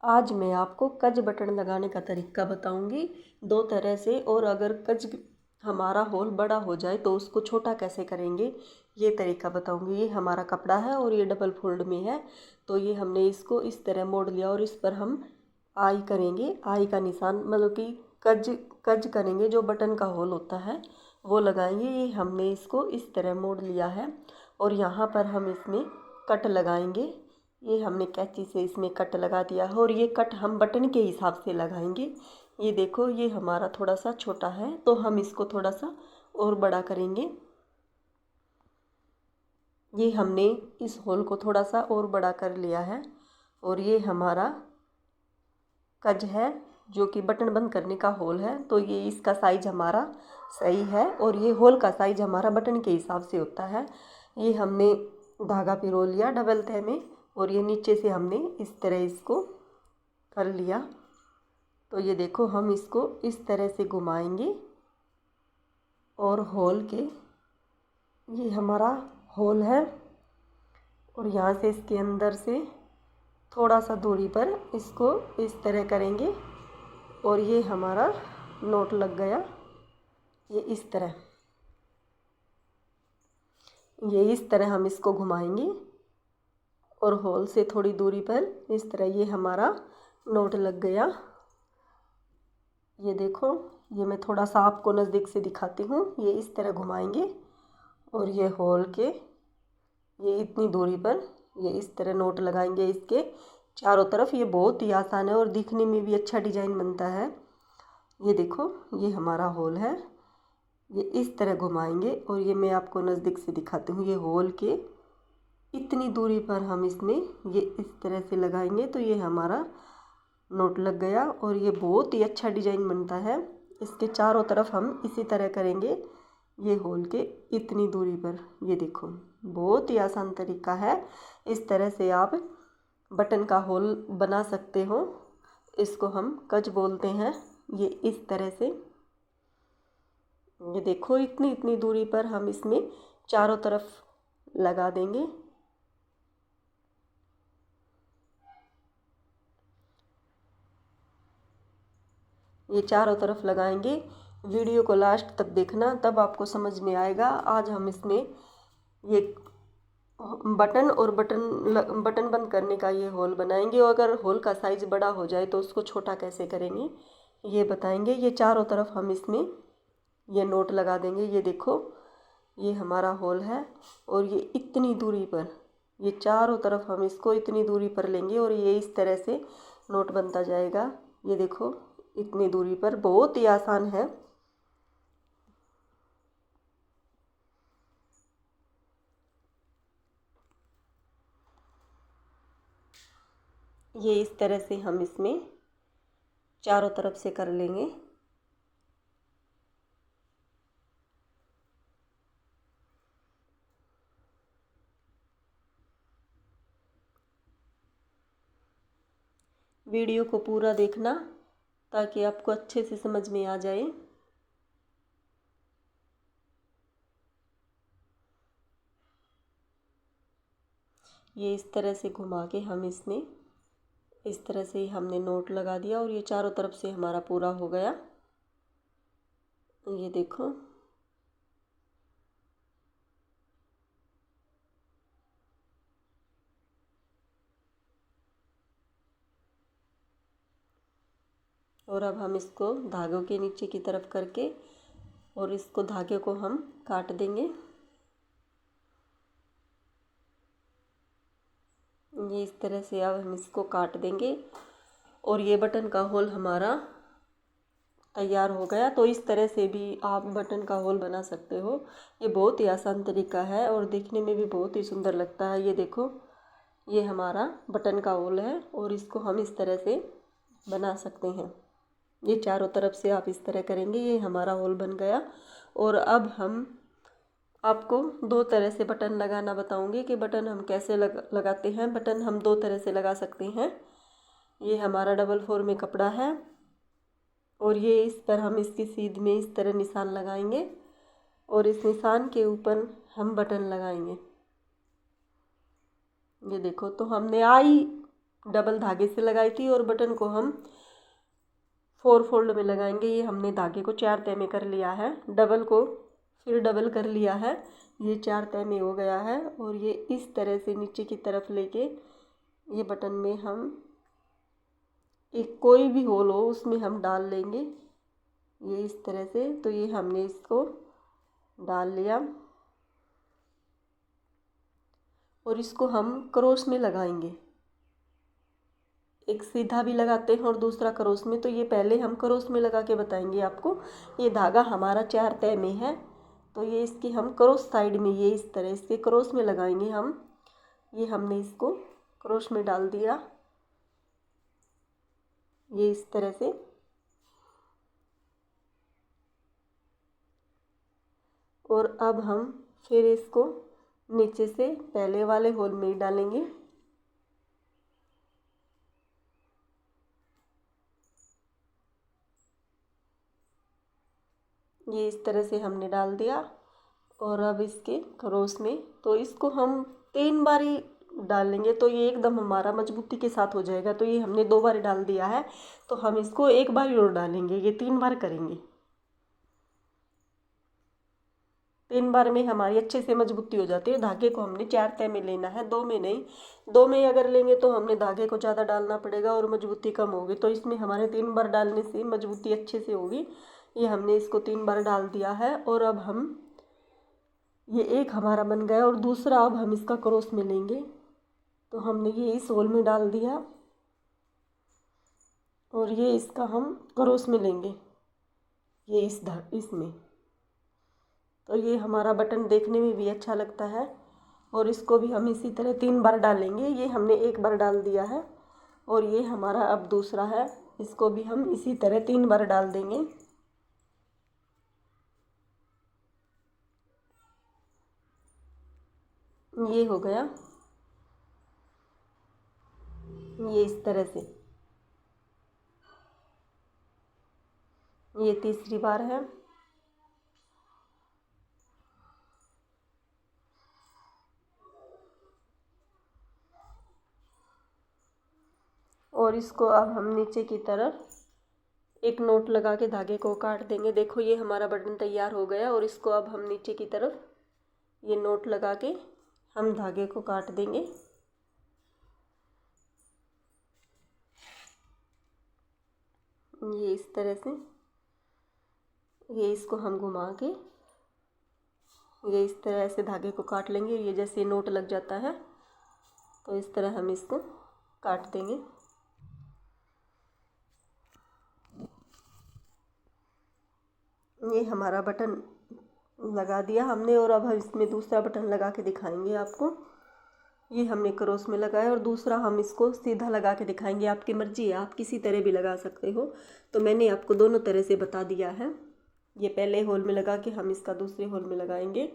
आज मैं आपको कज बटन लगाने का तरीका बताऊंगी दो तरह से। और अगर कज हमारा होल बड़ा हो जाए तो उसको छोटा कैसे करेंगे ये तरीका बताऊंगी। ये हमारा कपड़ा है और ये डबल फोल्ड में है, तो ये हमने इसको इस तरह मोड़ लिया और इस पर हम आई करेंगे। आई का निशान मतलब कि कज कज करेंगे, जो बटन का होल होता है वो लगाएंगे। ये हमने इसको इस तरह मोड़ लिया है और यहाँ पर हम इसमें कट लगाएंगे। ये हमने कैंची से इसमें कट लगा दिया है और ये कट हम बटन के हिसाब से लगाएंगे। ये देखो, ये हमारा थोड़ा सा छोटा है तो हम इसको थोड़ा सा और बड़ा करेंगे। ये हमने इस होल को थोड़ा सा और बड़ा कर लिया है और ये हमारा कज है जो कि बटन बंद करने का होल है। तो ये इसका साइज हमारा सही है और ये होल का साइज हमारा बटन के हिसाब से होता है। ये हमने धागा पिरो लिया डबल तह में और ये नीचे से हमने इस तरह इसको कर लिया। तो ये देखो, हम इसको इस तरह से घुमाएंगे और होल के, ये हमारा होल है और यहाँ से इसके अंदर से थोड़ा सा दूरी पर इसको इस तरह करेंगे और ये हमारा नोट लग गया। ये इस तरह हम इसको घुमाएंगे और होल से थोड़ी दूरी पर इस तरह ये हमारा नोट लग गया। ये देखो, ये मैं थोड़ा सा आपको नज़दीक से दिखाती हूँ। ये इस तरह घुमाएंगे और ये होल के ये इतनी दूरी पर ये इस तरह नोट लगाएंगे इसके चारों तरफ। ये बहुत ही आसान है और दिखने में भी अच्छा डिजाइन बनता है। ये देखो, ये हमारा होल है। ये इस तरह घुमाएंगे और ये मैं आपको नज़दीक से दिखाती हूँ। ये होल के इतनी दूरी पर हम इसमें ये इस तरह से लगाएंगे तो ये हमारा नोट लग गया और ये बहुत ही अच्छा डिजाइन बनता है। इसके चारों तरफ हम इसी तरह करेंगे ये होल के इतनी दूरी पर। ये देखो, बहुत ही आसान तरीका है। इस तरह से आप बटन का होल बना सकते हो। इसको हम कज बोलते हैं। ये इस तरह से, ये देखो, इतनी इतनी दूरी पर हम इसमें चारों तरफ लगा देंगे। ये चारों तरफ लगाएंगे। वीडियो को लास्ट तक देखना, तब आपको समझ में आएगा। आज हम इसमें ये बटन और बटन बंद करने का ये होल बनाएंगे और अगर होल का साइज़ बड़ा हो जाए तो उसको छोटा कैसे करेंगे ये बताएंगे। ये चारों तरफ हम इसमें ये नोट लगा देंगे। ये देखो, ये हमारा होल है और ये इतनी दूरी पर, ये चारों तरफ हम इसको इतनी दूरी पर लेंगे और ये इस तरह से नोट बनता जाएगा। ये देखो, इतनी दूरी पर, बहुत ही आसान है। ये इस तरह से हम इसमें चारों तरफ से कर लेंगे। वीडियो को पूरा देखना ताकि आपको अच्छे से समझ में आ जाए। ये इस तरह से घुमा के हम इसमें इस तरह से हमने नोट लगा दिया और ये चारों तरफ से हमारा पूरा हो गया। ये देखो, और अब हम इसको धागों के नीचे की तरफ करके और इसको धागे को हम काट देंगे। ये इस तरह से अब हम इसको काट देंगे और ये बटन का होल हमारा तैयार हो गया। तो इस तरह से भी आप बटन का होल बना सकते हो। ये बहुत ही आसान तरीका है और दिखने में भी बहुत ही सुंदर लगता है। ये देखो, ये हमारा बटन का होल है और इसको हम इस तरह से बना सकते हैं। ये चारों तरफ से आप इस तरह करेंगे, ये हमारा होल बन गया। और अब हम आपको दो तरह से बटन लगाना बताऊंगी कि बटन हम कैसे लगाते हैं। बटन हम दो तरह से लगा सकते हैं। ये हमारा डबल फोर में कपड़ा है और ये इस पर हम इसकी सीध में इस तरह निशान लगाएंगे और इस निशान के ऊपर हम बटन लगाएंगे। ये देखो, तो हमने आई डबल धागे से लगाई थी और बटन को हम 4 फोल्ड में लगाएंगे। ये हमने धागे को 4 तह में कर लिया है, डबल को फिर डबल कर लिया है, ये 4 तह में हो गया है। और ये इस तरह से नीचे की तरफ लेके ये बटन में हम एक कोई भी होल हो उसमें हम डाल लेंगे, ये इस तरह से। तो ये हमने इसको डाल लिया और इसको हम क्रोस में लगाएंगे। एक सीधा भी लगाते हैं और दूसरा क्रोस में, तो ये पहले हम क्रोस में लगा के बताएंगे आपको। ये धागा हमारा 4 तह में है, तो ये इसकी हम क्रॉस साइड में ये इस तरह से क्रॉस में लगाएंगे हम। ये हमने इसको क्रॉस में डाल दिया, ये इस तरह से। और अब हम फिर इसको नीचे से पहले वाले होल में ही डालेंगे। ये इस तरह से हमने डाल दिया और अब इसके क्रॉस में, तो इसको हम 3 बार ही डालेंगे, तो ये एकदम हमारा मजबूती के साथ हो जाएगा। तो ये हमने 2 बार डाल दिया है, तो हम इसको 1 बार ही और डालेंगे, ये 3 बार करेंगे। 3 बार में हमारी अच्छे से मजबूती हो जाती है। धागे को हमने 4 तह में लेना है, 2 में नहीं। 2 में अगर लेंगे तो हमने धागे को ज़्यादा डालना पड़ेगा और मजबूती कम होगी, तो इसमें हमारे 3 बार डालने से मजबूती अच्छे से होगी। ये हमने इसको 3 बार डाल दिया है और अब हम ये एक हमारा बन गया और दूसरा अब हम इसका क्रॉस में लेंगे। तो हमने ये इस होल में डाल दिया और ये इसका हम क्रॉस में लेंगे, ये इसमें। तो ये हमारा बटन देखने में भी अच्छा लगता है और इसको भी हम इसी तरह 3 बार डालेंगे। ये हमने 1 बार डाल दिया है और ये हमारा अब दूसरा है, इसको भी हम इसी तरह 3 बार डाल देंगे। ये हो गया, ये इस तरह से। ये तीसरी बार है। और इसको अब हम नीचे की तरफ एक नोट लगा के धागे को काट देंगे। देखो ये हमारा बटन तैयार हो गया और इसको अब हम नीचे की तरफ ये नोट लगा के हम धागे को काट देंगे। ये इस तरह से, ये इसको हम घुमा के ये इस तरह से धागे को काट लेंगे। ये जैसे नोट लग जाता है तो इस तरह हम इसको काट देंगे। ये हमारा बटन लगा दिया हमने और अब हम इसमें दूसरा बटन लगा के दिखाएंगे आपको। ये हमने क्रॉस में लगाया और दूसरा हम इसको सीधा लगा के दिखाएंगे। आपकी मर्जी है, आप किसी तरह भी लगा सकते हो, तो मैंने आपको दोनों तरह से बता दिया है। ये पहले होल में लगा के हम इसका दूसरे होल में लगाएंगे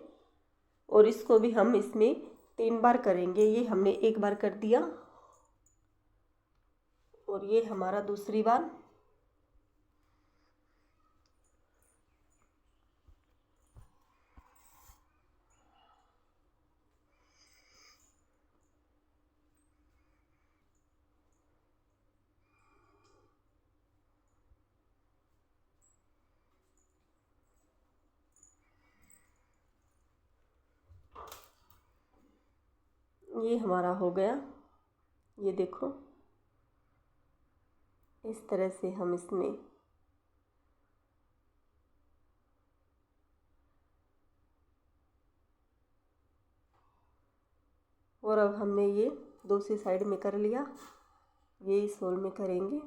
और इसको भी हम इसमें 3 बार करेंगे। ये हमने 1 बार कर दिया और ये हमारा दूसरी बार। ये हमारा हो गया, ये देखो इस तरह से हम इसमें और अब हमने ये दूसरी साइड में कर लिया। ये इस होल में करेंगे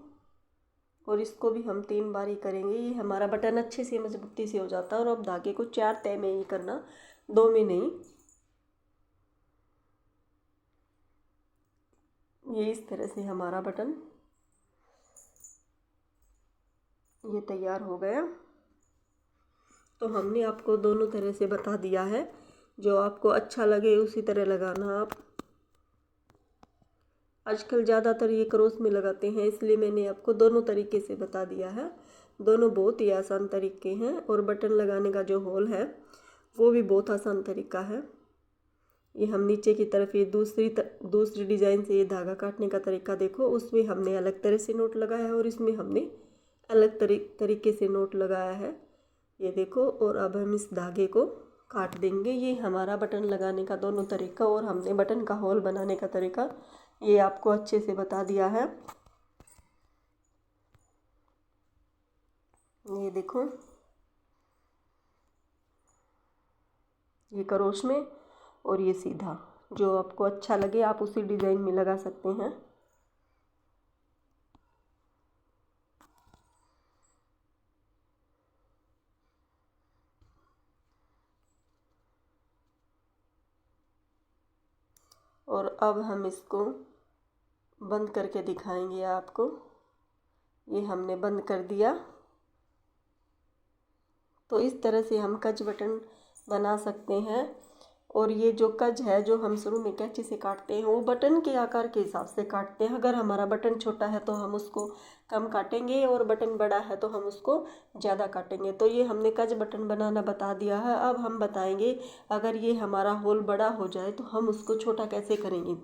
और इसको भी हम 3 बार ही करेंगे। ये हमारा बटन अच्छे से मजबूती से हो जाता है। और अब धागे को 4 तह में ही करना, 2 में नहीं। ये इस तरह से हमारा बटन ये तैयार हो गया। तो हमने आपको दोनों तरह से बता दिया है, जो आपको अच्छा लगे उसी तरह लगाना आप। आजकल ज़्यादातर ये क्रॉस में लगाते हैं, इसलिए मैंने आपको दोनों तरीके से बता दिया है। दोनों बहुत ही आसान तरीके हैं और बटन लगाने का जो होल है वो भी बहुत आसान तरीका है। ये हम नीचे की तरफ ये दूसरी डिज़ाइन से ये धागा काटने का तरीका देखो, उसमें हमने अलग तरह से नोट लगाया है और इसमें हमने अलग तरीके से नोट लगाया है, ये देखो। और अब हम इस धागे को काट देंगे। ये हमारा बटन लगाने का दोनों तरीका और हमने बटन का होल बनाने का तरीका ये आपको अच्छे से बता दिया है। ये देखो, ये क्रोश में और ये सीधा, जो आपको अच्छा लगे आप उसी डिज़ाइन में लगा सकते हैं। और अब हम इसको बंद करके दिखाएंगे आपको। ये हमने बंद कर दिया। तो इस तरह से हम कज बटन बना सकते हैं। और ये जो कज है जो हम शुरू में कैंची से काटते हैं वो बटन के आकार के हिसाब से काटते हैं। अगर हमारा बटन छोटा है तो हम उसको कम काटेंगे और बटन बड़ा है तो हम उसको ज़्यादा काटेंगे। तो ये हमने कज बटन बनाना बता दिया है। अब हम बताएंगे अगर ये हमारा होल बड़ा हो जाए तो हम उसको छोटा कैसे करेंगे।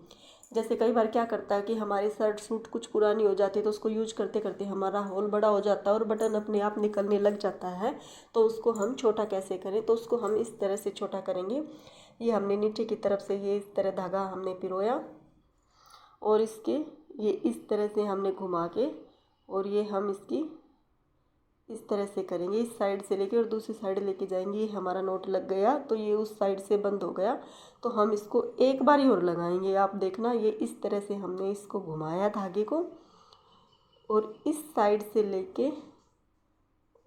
जैसे कई बार क्या करता है कि हमारी शर्ट सूट कुछ पुरानी हो जाती है तो उसको यूज करते करते हमारा होल बड़ा हो जाता है और बटन अपने आप निकलने लग जाता है। तो उसको हम छोटा कैसे करें, तो उसको हम इस तरह से छोटा करेंगे। ये हमने नीचे की तरफ से ये इस तरह धागा हमने पिरोया और इसके ये इस तरह से हमने घुमा के और ये हम इसकी इस तरह से करेंगे। इस साइड से लेके और दूसरी साइड लेके जाएंगे। ये हमारा नोट लग गया तो ये उस साइड से बंद हो गया। तो हम इसको एक बार ही और लगाएंगे। आप देखना, ये इस तरह से हमने इसको घुमाया धागे को और इस साइड से लेके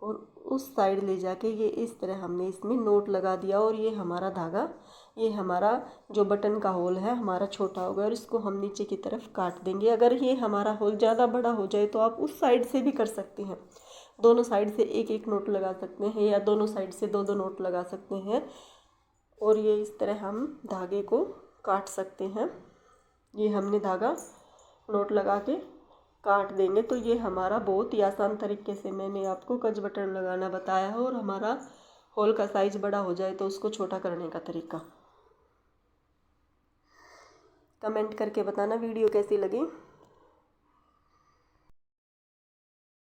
और उस साइड ले जाके ये इस तरह हमने इसमें नोट लगा दिया। और ये हमारा धागा, ये हमारा जो बटन का होल है हमारा छोटा हो गया और इसको हम नीचे की तरफ काट देंगे। अगर ये हमारा होल ज़्यादा बड़ा हो जाए तो आप उस साइड से भी कर सकते हैं। दोनों साइड से एक एक नोट लगा सकते हैं या दोनों साइड से दो दो नोट लगा सकते हैं। और ये इस तरह हम धागे को काट सकते हैं। ये हमने धागा नोट लगा के काट देंगे। तो ये हमारा बहुत ही आसान तरीके से मैंने आपको कज बटन लगाना बताया है। और हमारा होल का साइज बड़ा हो जाए तो उसको छोटा करने का तरीका। कमेंट करके बताना वीडियो कैसी लगी।